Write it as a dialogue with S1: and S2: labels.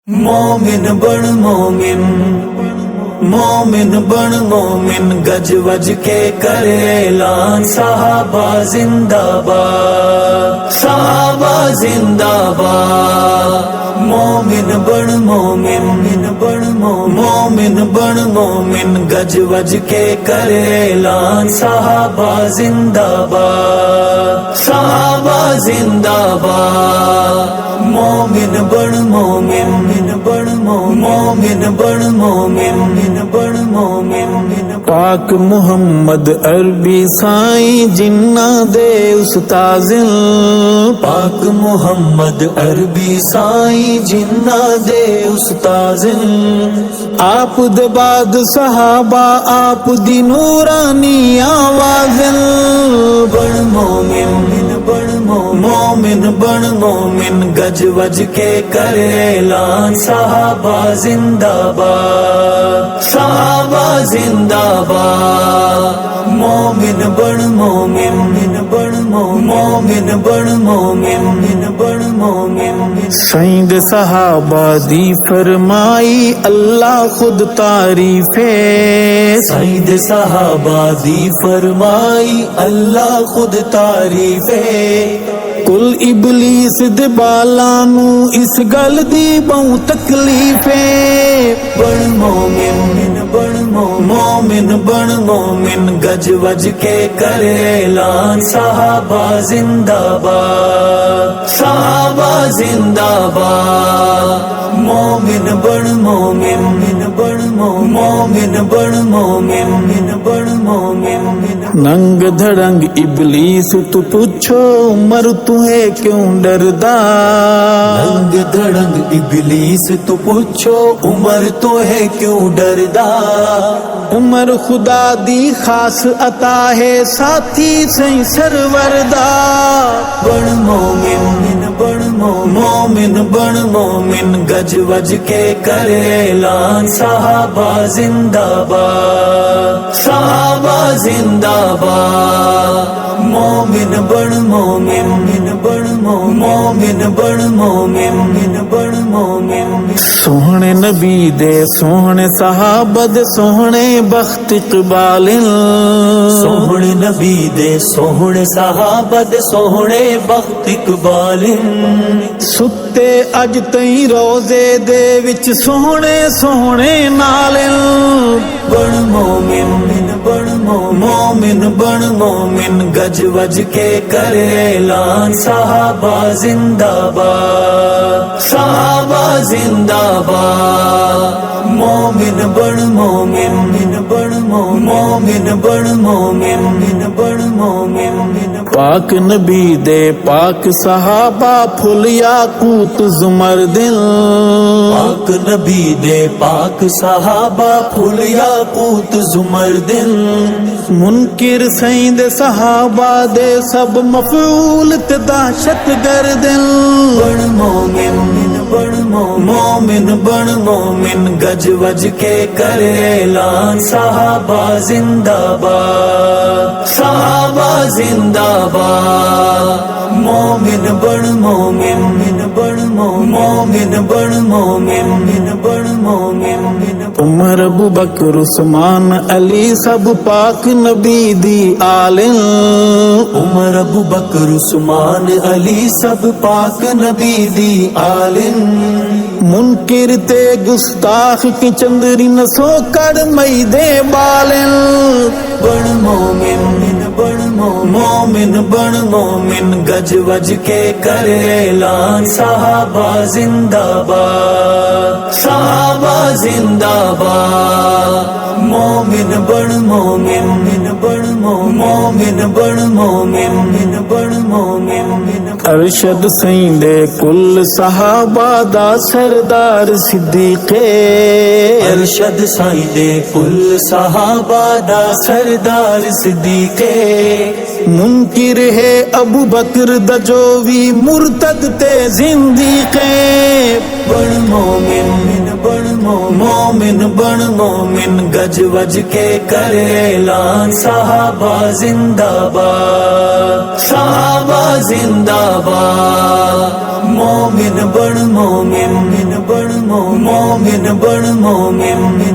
S1: مومن بن مومن، مومن بن مومن، گج وج کے کرے اعلان، صحابہ زندہ باد، صحابہ زندہ باد۔ مومن بن مومن، مومن بن مومن، گج وج کے کرے اعلان، صحابہ زندہ باد، صحابہ زندہ باد۔ مومن بن مومن، مومن بن مومن،
S2: پاک محمد عربی سائیں جنہ دے استاذ،
S1: پاک محمد عربی سائیں جنہ دے استاذ،
S2: آپ دے بعد صحابہ آپ دی نورانی آواز،
S1: بن مومن، مومن بن مومن، گج وج کے کرے اعلان، صحابہ زندہ باد، صحابہ زندہ باد۔ مومن بن مومن، مومن بن مومن،
S2: سائیں دے صحابہ دی فرمائی اللہ خود تعریف ہے،
S1: سائیں صحابہ دی فرمائی اللہ خود تعریف ہے،
S2: کل ابلیس دے بالانو اس گل دی بہت تکلیف ہے،
S1: بن مومن، مومن بن مومن، گج وج کے کرے اعلان، صحابہ زندہ باد، صحابہ زندہ باد۔ مومن بن مومن، مومن بن مومن،
S2: ننگ دھڑنگ ابلیس تو پوچھو عمر تمہیں کیوں ڈردا،
S1: ننگ دھڑنگ ابلیس تو پوچھو عمر تو ہے کیوں ڈردا،
S2: عمر خدا دی خاص عطا ہے ساتھی سہیں سروردا،
S1: بن مومن، مومن بن مومن، گج وج کے کرے اعلان، صحابہ زندہ باد، صحابہ زندہ باد۔ مومن بن مومن، مومن بن مومن،
S2: سوہنے نبی دے سوہنے صحابہ دے سوہنے بخت اقبال،
S1: سوہنے نبی دے سوہنے صحابہ دے سوہنے بخت اقبال،
S2: ستے اج تئی روزے دے وچ سوہنے سوہنے نال،
S1: بن مومن، مومن بن مومن، گج وج کے کرے اعلان، صحابہ زندہ باد، صحابہ زندہ باد۔ مومن بن مومن، مومن بن مومن،
S2: پاک نبی دے پاک صحابہ پھل یاقوت زمر دل،
S1: پاک نبی دے پاک صحابہ پھل یاقوت زمر دل،
S2: منکر سائیں دے صحابہ دے سب مفعول تے دہشت گردن،
S1: بن مومن، مومن بن مومن، گج وج کے کرے اعلان، صحابہ زندہ باد، صحابہ زندہ باد۔ مومن بن مومن، مومن بن مومن،
S2: عمر ابو بکر عثمان علی سب پاک نبی دی آل،
S1: عمر ابو بکر عثمان علی سب پاک نبی دی آل،
S2: منکر تے گستاخ کی چندری نسو کر مئی دے بالن،
S1: بن مومن، مومن بن مومن، گج وج کے کرے اعلان، صحابہ زندہ باد، صحابہ زندہ باد۔ مومن بن مومن، مومن بن مومن،
S2: ارشد سائیں دے کل صحابہ دا سردار صدیق،
S1: ارشد سائیں دے کل صحابہ دا سردار صدیق،
S2: منکر ہے ابو بکر دا جو بھی مرتد تے زندیق،
S1: بن مومن، مومن بن مومن، گج وج کے کرے اعلان، صحابہ زندہ باد، صحابہ زندہ باد۔ مومن بن مومن، مومن بن مومن